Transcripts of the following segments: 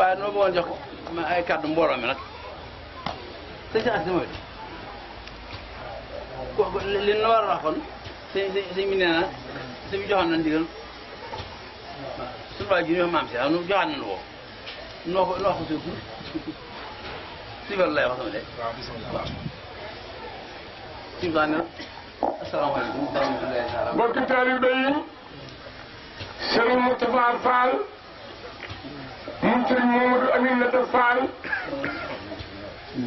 waaye noo bëggoon jox ma ay kàddu mbooloo mi nag sëñ Cheikh si mooy ko li nu war a wax kon sëñ bi nee na sëñ bi joxoon na ndigal suñu waa ji ñu maam si nu joxaat nañu ko noo ko suuf si wàllu lay wax sama de waaw suñu ne asalaamaaleykum wa rahmatullahi taala mbokki taalibe yi Serigne Moustapha Fall moom Serigne Mamadou Aminata Fall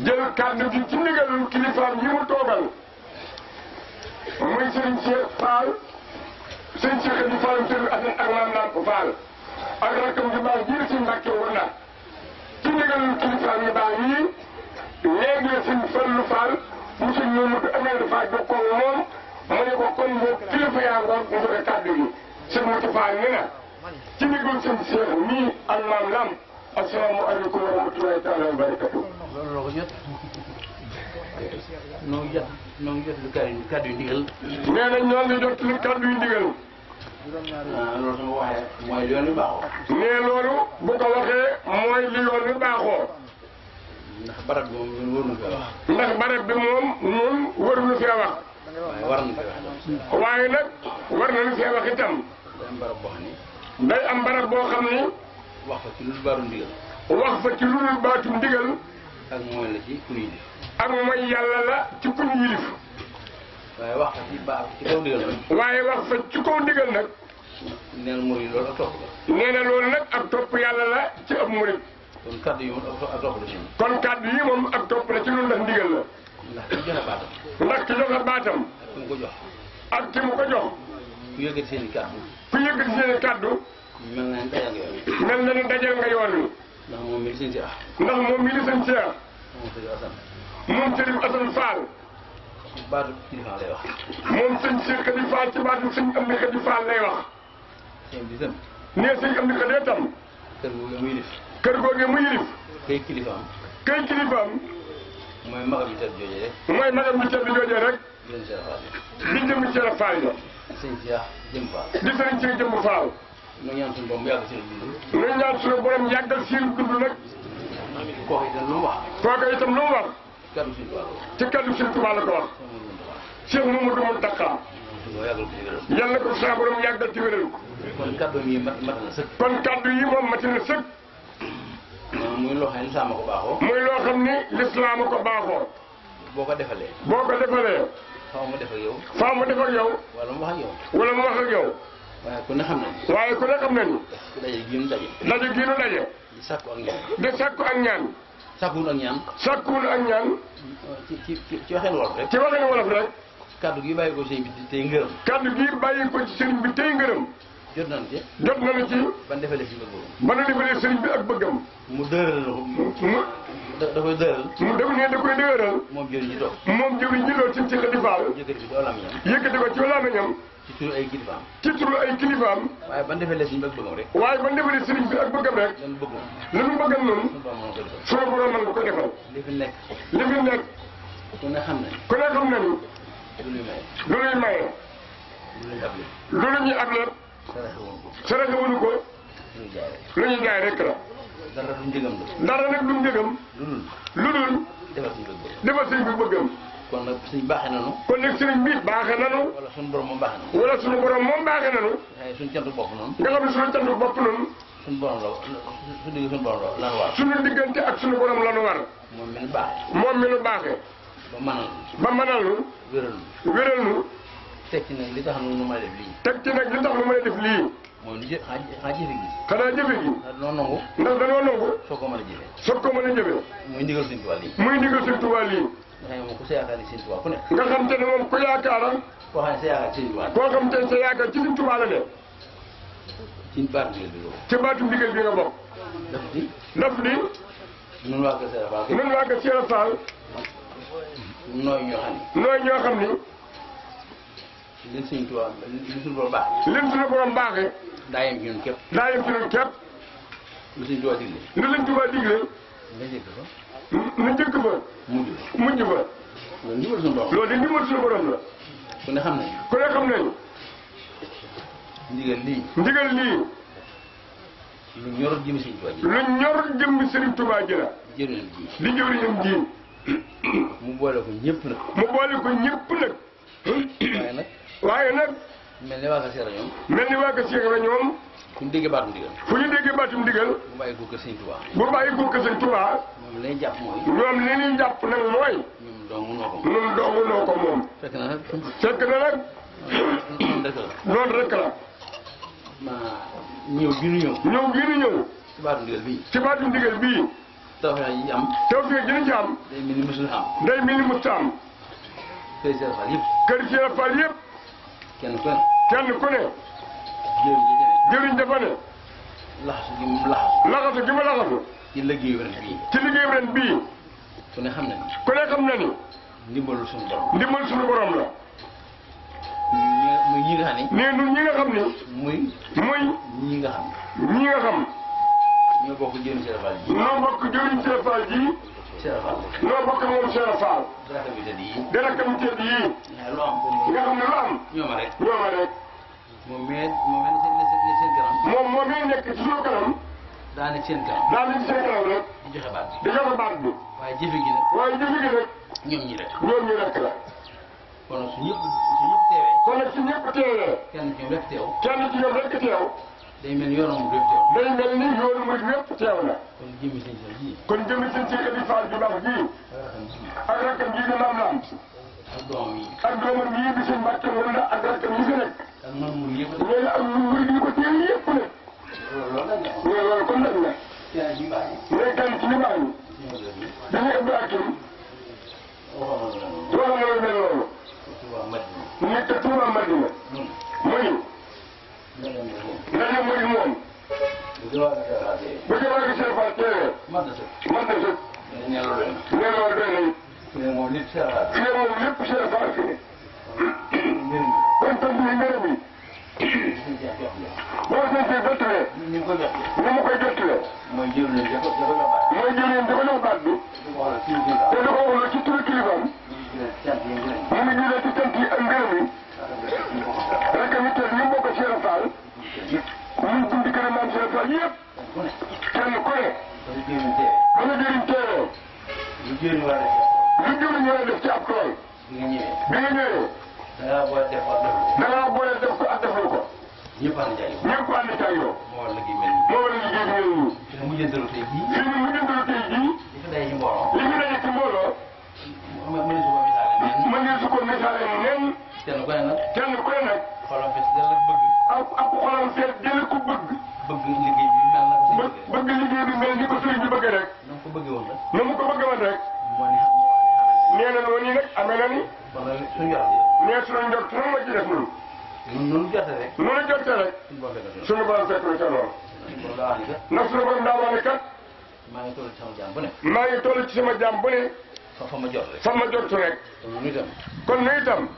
jël kàddu gi ci ndigalul kilifaam yi mu toogal muy Serigne Cheikh Fall Serigne Cheikh di Fall Serigne Assane ak Maam Lamp Fall ak rakkam ju baax ji si Mbàkke war na ci ndigalul kilifaam yi baax yi léegi la Serigne Fallu Fall mu Serigne Mamadou Aminata Fall jokkoo moom mu ne ko kon boo kilifa yaa ngoon mu joxe kàddu gi Serigne Moustapha nee na ci ndigal Serigne Cheikh nii ak Maam Lamp asalaamaaleykum wa rahmatulahi taala wa barakatu. loolu la ko jot noo ngi jot lu kàddu yu ndigal. nee na ñoo ngi jot lu kàddu yu ndigal. loolu sama waxee mooy li yoon wi baaxoo. nee loolu bu ko waxee mooy li yoon wi baaxoo. ndax barab bi moom ñun waruñu fee wax. ndax barab bi moom ñun waruñu fee wax. waaye war nañu fee wax. waaye nag war nañu fee wax itam. day am barab boo xam ni. day am barab boo xam ni. wax fa ci lu baatu ndigal. wax fa ci lu baatu ndigal. ak mooy la ci ku ñu yilif. ak mooy yàlla la ci ku ñu yilif. waaye wax fa ci kaw ndigal nag. waaye wax fa ci kaw ndigal nag. nee na murid loolu ak topp la. nee na loolu nag ak topp yàlla la ci ab murid. kon kàddu yi moom ak topp la ci ñun. kon kàddu yi moom ak topp la ci lu ndax ndigal la. ndax ki joxe baatam. ndax ki joxe baatam. ak ki mu ko jox. ak ki mu ko jox. ku yëkkati seen i kàddu. ku yëkkati seen i kàddu. mel na ni dajal nga yoon wi. mel na ni dajal nga yoon wi. ndax moom mi di seen Cheikh. ndax moom mi di seen Cheikh. moom sëñ Assane. moom Serigne Assane Fall. baatu kilifa lay wax. moom sëñ Cheikh Khady Fall ci baatu sëñ Amdi Khady Fall lay wax. sëñ bi tam. nee sëñ Amdi Khady tam. kër googu mu yilif. kër googu mu yilif. kay kilifaam. kay kilifaam. mooy magam bi tedd joojee rek. mooy magam bi tedd joojee rek. di leen Cheikh Fall. di jëm Cheikh Fall ja. sëñ Cheikh jëm Fall. di sëriñ Cheikh jëm Fall. ñu ñaan suñu borom mu yàgg seen dund. ñu ñaan suñu borom yàggal seen dund nag. kooku itam lu mu wax. kooku itam lu mu wax. kaddu suñu Tuubaa. ci kaddu Sëriñ Tuubaa la ko wax. Cheikh Mamadou Mountakha. yàlla ko saa borom yàggal ci wéral ko. kon kaddu yi mat na sëkk. kon kaddu yi moom mat na sëkk. muy loo xam ne lislaam a ko baaxoo. muy loo xam ni lislaam a ko baaxoo. boo ko defalee. boo ko defalee. faaw mu def ak yow. faaw mu def ak yow. wala mu wax ak yow. wala mu wax ak yow. waaye ku ne xam na ni. waaye ku ne xam na ni. daje gii nu daje. daje gii nu daje. di sakku ak ñaan. di sakku ak ñaan. sakkuwul ak ñaan. sakkuwul ak ñaan. ci waxeen wolof rek. ci waxeen wolof rek. kaddu gi bàyyi ko sëñ bi tey ngërëm. kaddu gi bàyyi ko ci sëriñ bi tey ngërëm. jot nañu ci. jot nañu ci. ban defalee si bëggam. ba nu defalee sëriñ bi ak bëggam. mu dëgëral na ko. da koy dëgëral. mu def ne da koy dëgëral. moom jëriñ ji toog. moom jëriñ ji lool ci Khady Fall. yëkkati ko ci làmmiñam. yëkkati ko ci làmmiñam. ci turu ay kilifaam. ci turu ay kilifaam. waaye ban defalee sëriñ bi ak bëggam rek. waaye ban defalee sëriñ bi ak bëggam rek. lan bëggam. li mu bëggam noonu. sunu borom mën nga ko defal. li fi nekk. li fi nekk. ku ne xam ne. ku ne xam na ni. lu ñuy maye. lu ñuy maye. lu ñuy able. lu ñuy able. saraxe wuñu ko. lu ñuy jaay rek la. dara du njëgam la. dara nag du njëgam. lu dul. defal suñu bëgg. defal sëriñ bi bëggam. kon nag suñu baaxee nanu. kon nag sëriñ bi baaxee nanu. wala suñu borom moom baaxee nanu. wala suñu borom moom baaxee nanu. waaye suñu cantu bopp noonu. nga xam ne suñu cantu bopp noonu. suñu borom la suñu borom la lanu war. suñu diggante ak suñu borom lanu war. moom mi nu baaxee. moom mi nu baaxee. ba mënal nu. wéral nu. wéral nu. teg ci nag li tax nu mën a def lii. teg ci nag li tax nu mën a def lii. mooy lu xanaa jëfe gi. xanaa jëfe gi. ndax danoo nangu. ndax danoo nangu. soo ko mën a jëfe. soo ko mën a jëfe. muy ndigal Sëriñ Tuubaa lii. muy ndigal Sëriñ Tuubaa lii. nga xam ne moom ku sa yaakaar ni Sëriñ Tuubaa ku ne. nga xam te ne moom ku yaakaara. koo xam ne sa yaakaar Sëriñ Tuubaa. koo xam te ne sa yaakaar ci Sëriñ Tuubaa la ne. ci baatu ndigal bi nga bokk. ci baatu ndigal bi nga bokk. daf di. daf di. nun waa Kër Sëriñ Fall. nun waa Kër Sëriñ Fall. nooy ñoo xam ni. nooy ñoo xam ni. leen Sëriñ Tuubaa li suñu borom baax. leen suñu borom baaxee. daa yem ci ñun képp. daa yem ci ñun képp. lu Sëriñ Tuubaa digle. lu Sëriñ Tuubaa digle. nga njëkk fa. nu njëkk fa. mujj fa. loolu ndimbal suñu borom. loolu di ndimbal suñu borom la. ku ne xam nañu. ku ne xam nañu. ndigal lii. ndigal lii. lu ñor jëm Serigne Touba ji. lu ñor jëm Serigne Touba ji la. jëriñam ji. di jëriñam ji. mu boole ko ñëpp nag. mu boole ko ñëpp nag. waaye nag. waaye nag. mel ni waa Kër Cheikh ñoom. mel ni waa Kër Cheikh ñoom. fu ñu déggee baatum ndigal. fu ñu déggee baatum ndigal. bu bàyyi ko kër Serigne Touba. bu bàyyi ko kër Serigne Touba. moom li ñuy jàpp mooy. ñoom li ñuy jàpp nag mooy. ñun dong noo ko moom. ñun dong noo ko moom. fekk na nag. fekk na nag. noonu rek la. ñëw bi nu ñëw. ñëw bii nu ñëw. ci baatum ndigal bii. ci baatum ndigal bii. tawfeex yi am. tawfeex yi ñu ci am. day mel ni mësul am. day mel ni mësul am. kër Cheikh Fall yëpp. kër Cheikh Fall yëpp. kenn ku ne. kenn ku ne. jëriñ dafa ne. laxasu gi mu laxasu. laxasu gi ma laxasu. ci liggéeyu ren bii. ci liggéeyu ren bii. ku ne xam na ni. ku ne xam na ni. ndimbalu suñu borom. ndimbal suñu borom la. muy ñi nga xam ni. nee ñun ñi nga xam ni. muy. ñi nga xam. ñi nga xam. ñoo bokk jëriñ Cheikh Fall ji. noo bokk jëriñ Cheikh Fall ji. Cheikh Fall. noo bokk moom Cheikh Fall. dara tamit yi. dara tamit yii. lu am. nga xam ne lu am. ñooma rek. ñooma rek. moom seen kanam. moom mii nekk ci suñu kanam. daa nekk seen kanam. daa nekk seen kanam rek. di joxe baat bi. di joxe baat bi. waaye jëfe gi nag. waaye jëfe gi nag. ñoom ñi rek. ñoom ñi rek la. kon nag su ñëpp teewee. kon nag su ñëpp teewee. kenn ci ñoom rek teew. kenn ci ñoom rek teew. day mel ni yoonu mu rek teew. day mel ni yoonu mu yëpp teew na. kon jëmmi seen si ji. kon jëmmi seen si Edy Fall ju baax ji. ak rakkam ji di maam laam. ak doomam yi. ak doomam yi di seen mbàkke woon na ak rakkam yi fi nekk. ak man mu yëpp. nee na ak murid yi ko téye yëpp nag. loolu kon nag la. mais kan ci ñu baax ñi. dañuy MBACKE. waxoon na lu mel noonu. nekk Touba Madina. muy. ndaje muy moom. bu ci waa gi Cheikh Fall teewee. man de sëkk. nee loolu doy na it. moom lépp Cheikh Fall. fi ne moom lépp Cheikh Fall fi ne. kon tam bi ngërëm yi. boo seen si jotulee. ni mu koy jotulee. mooy jëriñ di ko jox baat bi. te du ko wax ci turu kilifaam. mu ngi jëlee ci cant yi ak ngërëm yi. rek mi teel ñu bokk Cheikh Fall. ñu bundi kër maam Cheikh Fall yëpp. kenn ku ne. ba nga jëriñ teewoo. lu jëriñ war a def ci ab tool. bi nga ñëwee. da ngaa boole def ko ak defal ko. ñëpp ànd ca yow. ñëpp ànd ca yow. moo war a liggéey mel nii. moo war a liggéey mel nii. fi mu jëndalu tey jii. fi mu jëndalu tey jii. li fi daje ci mbooloo. li fi daje ci mbooloo. mën su ko misaale nen. kenn ku ne nag. kenn ku ne nag. xolam fees dell ak bëgg. ak xolam fees dell ku bëgg. bëgg liggéey bi mel na ko. bëgg liggéey bi mel ni ko sëriñ bi bëgg rek. na mu ko bëggee woon rek. na mu ko bëgg woon rek. nee na noonu yi nag amee na ni. kon nag suñu yor nee suñu njort nan la ci def ñun. noonu jote rek. noonu jote rek. suñu borom fekk na ca loolu. ndax suñu borom daa wax ne kat. maa ngi toll ci sama jaam bu ne. maa ngi toll ci sama jaam bu ne. fa ma jot rek. fa ma jot rek. kon nu itam.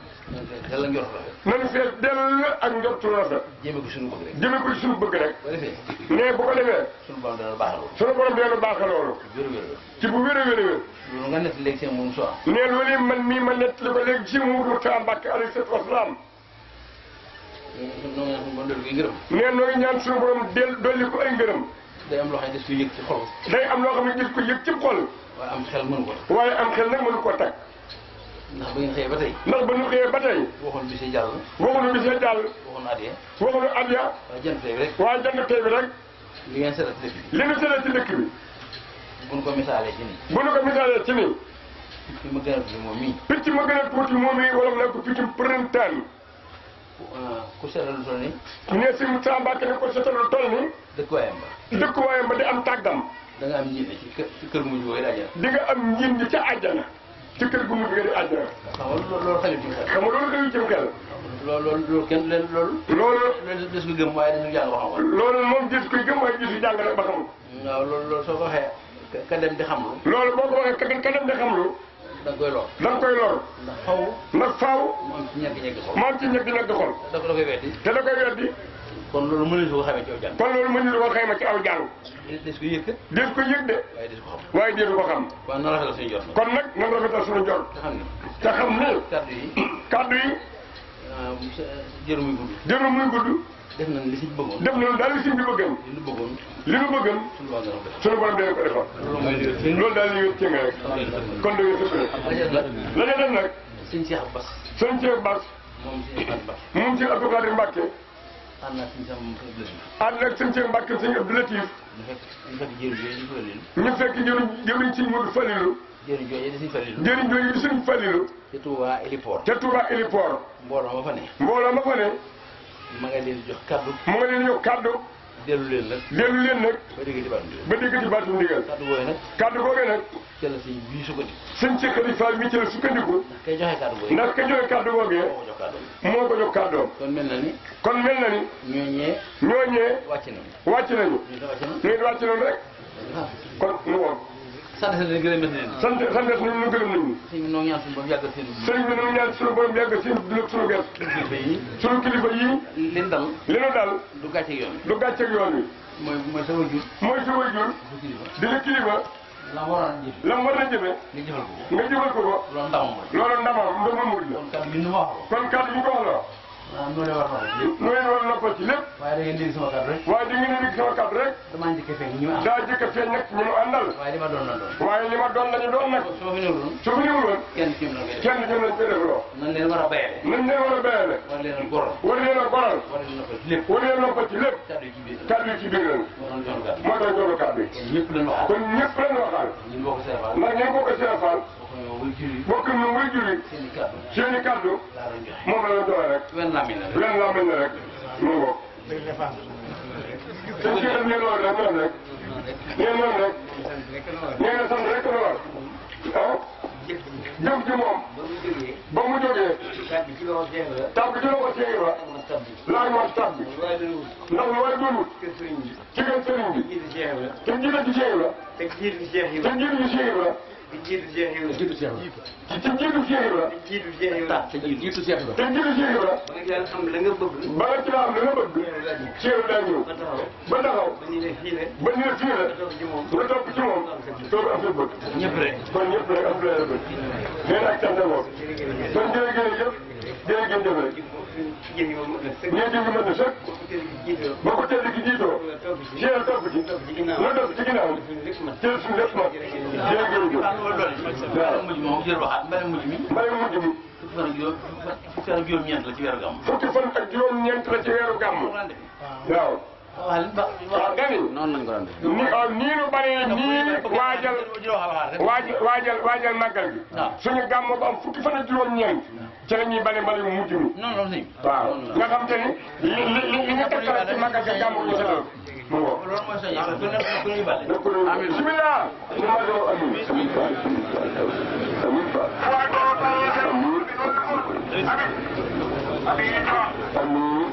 nañu fees dell ak njortu rafet. jëmee ko suñu bëgg rek. jëmee ko suñu bëgg rek. bu ko defee. nee bu ko defee. suñu borom dana baax loolu. suñu borom dana baax loolu. ci bu wér a wér a wér. loolu nga nekk léegi seen moom soo am. nee loolu man mii ma nekk li ko léegi ci Mourou Moussa Mbacke alayhi salaatu wa salaam. nee noo ngi ñaan suñu borom dolli ko ay ngërëm. day am loo xam ne des ko yëg ci xol. day am loo xam ne des ko yëg ci xol. waaye am xel mënu ko. waaye am xel nag mënu ko teg. ndax ba ngeen xëyee ba tey. ndax ba ñu xëyee ba tey. waxoon bi see jàll. waxuñu bi see jàll. waxoon adiya. waxuñu adiya. waaye jant tey bi rek. waaye jant tey bi rek. li ngeen seetlu ci dëkk bi. li ñu seetlu ci dëkk bi. bu ñu ko misaalee ci nii. bu ñu ko misaalee ci nii. picc ma gën a tuuti moom mii. picc ma gën a tuuti moom mii wala mu nekk piccum printemps. ku seetal lu toll nii. ne si Moussa Mbacke ne ko seetal lu toll nii. dëkkuwaayam ba. dëkkuwaayam ba di am tàggam. da nga am njiit ci kër gu mujj booy àjjana. di nga am njiit ñi ca àjjana. ci kër gu mujj nga di àjjana. xam nga loolu xajul ci xel. xam nga loolu xajul ci xel. loolu kenn leen loolu. loolu des ko gëm waaye des ko jàng ba xam. loolu moom gis koy gëm waaye gisu jàng rek ba xamul. waaw loolu soo ko waxee ka dem di xamlu. loolu boo ko waxee ka dem di xamlu. da nga koy lor. da nga koy lor. ndax faaw. mu am ci ñàkk xol. mu am ci ñàkk xol. da koy weddi. te da koy weddi. kon loolu mënuñu ko xamee ci aw jàng. kon loolu mënuñu ko xamee ci aw jàng. des ko yëg kat. des ko yëg de. waaye des ko xam. waaye des ko xam. kon na rafetal suñu jot. kon nag na rafetal suñu jot. te xam ne. kaddu yi. jëru muy gudd. jëru muy gudd. def nañ li si bëggoon. def nañ daal li si bi bëggoon. li nu bëggoon. sunu borom dana ko defal. loolu daal li nga cëng rek. kon da nga sëkk rek. la nga def nag. sëñ Cheikh Bass. sëñ Cheikh Bass. moom si Abdou Khadir Mbacke. ànd ak sëñ Cheikh Mbacke sëñ Abdou Latif. ñu fekk jëriñ sëñ Modou Falilou. jëriñ jooju di sëñ Falilou. jëriñ jooju di sëñ Falilou. te Touba Héliport. te Touba Héliport. mbooloo ma fa ne. mbooloo ma fa ne. ma nga leen jox kaddu. mu nga leen jox kaddu. dellu leen nag. dellu leen nag. ba dégg ci baatu ndigal. ba dégg ci baatu ndigal. kaddu googu nag. kaddu googu nag. ca la sëñ bii sukkandiku. sëñ Cheikh Khady Fall mi ci la sukkandiku. ndax kay joxe kaddu googu. ndax kay joxe kaddu googu. moo ko jox kaddoom. kon mel na ni. kon mel na ni. ñooñee. wàcc nañu. wàcc nañu. ñu wàcc nañu rek. kon nu woon. sant nañu gërëm nañu. sant nañu ñu gërëm nañu. sëñ bi noo ñaan suñu borom yàggal seen. sëñ bi noo ñaan suñu borom yàggal seen dund suñu gerte. suñu kilifa yi. li nu dal. li nu dal. du gàcceeg yoon wi. du gàcceeg yoon wi. mooy sa wajur. mooy sa wajur. di la kilifa. la mu war a jëf. la mu war a jëfe. nga jëfal ko ko. loolu ndamam la. loolu ndamam ndamam murid la. kon kàddu gi nu ma wax ko. kon kàddu gi ko wax la. waaw noonu la war a noppal. noonu la war a noppal ci lépp. waaye da ngeen dégg sama kàddu rek. waaye da ngeen dégg sama kàddu rek. damaa njëkk a feeñ ñi ma àndal. daa njëkk a feeñ nag ñi mu àndal. waaye li ma doon na doon. waaye li ma doon lañu doon nag. soo fi ñëwul woon. su fi ñëwul woon. kenn ci ñoom la koy def. kenn ñoom lañ koy def loo. nan leen war a bayale. nañ leen war a bayale. war leen a goral. war leen a goral. war leen a noppal ci lépp. war leen a noppal ci lépp. kàddu yi ci biir. kàddu yi ci biir lañu. moo tax jox moo tax jox kàddu yi. ñëpp lañ waxaat. kon ñëpp lañ waxaal. ñun boo ko seefal. ndax ñeen boo ko seefal. bokk ñu way juri. seen i kàddu. moom la la doole rek. wenn làmmiñ la rek. wenn làmmiñ la rek. mu ngoog. sëñ ci def ne loolu rek noonu rek. nee noonu rek. nee na sant rek la war. ah. jëm ci moom. ba mu jógee. tàbbi ci loxo Cheikh la. laaj ma tab bi. ndax lu waay doon wut. ci gën sëriñ bi. te jiite ci Cheikh la. te jiite ci Cheikh la. te jiitu Cheikh Ibra. te jiitu Cheikh Ibra. te jiitu Cheikh Ibra. te jiitu Cheikh Ibra. te jiitu Cheikh Ibra. te jiitu Cheikh Ibra. ba nga ci la am la nga bëgg. ba nga ci la am la nga bëgg. Cheikh Ibra daa ñëw. ba taxaw. ba ni la fii la. ba ni la fii la. nga topp ci moom. toog am sa bëgg. ñëpp rek. kon ñëpp rek am la bëgg. nee na ak sant moom. kon jërëjëf jërëjëf rek. ñeenti ñu mën na sëkk. ba ko tedd gi jiitoo. Cheikh topp ci. nga topp ci ginnaaw. jël suñu lépp mat. jërëjëf. waaw mujj moom jël waxaat mbay mujj mi. mbay mujj mi. fukki fan ak juróom-ñeent la ci weeru gàmm. fukki fan ak juróom-ñeent la ci weeru gàmm. waaw. waaw dani noonu lañ ko daan def. nii nu bëree nii waajal màggal gi. suñu gàmm ba am fukki fan ak juróom-ñeent. ci la ñuy bale mbale mu mujj mi. waaw nga xam te ni li nga tegtal ci màggal gi gàmm ñu setal. mu ngo amiin bismillah amin amin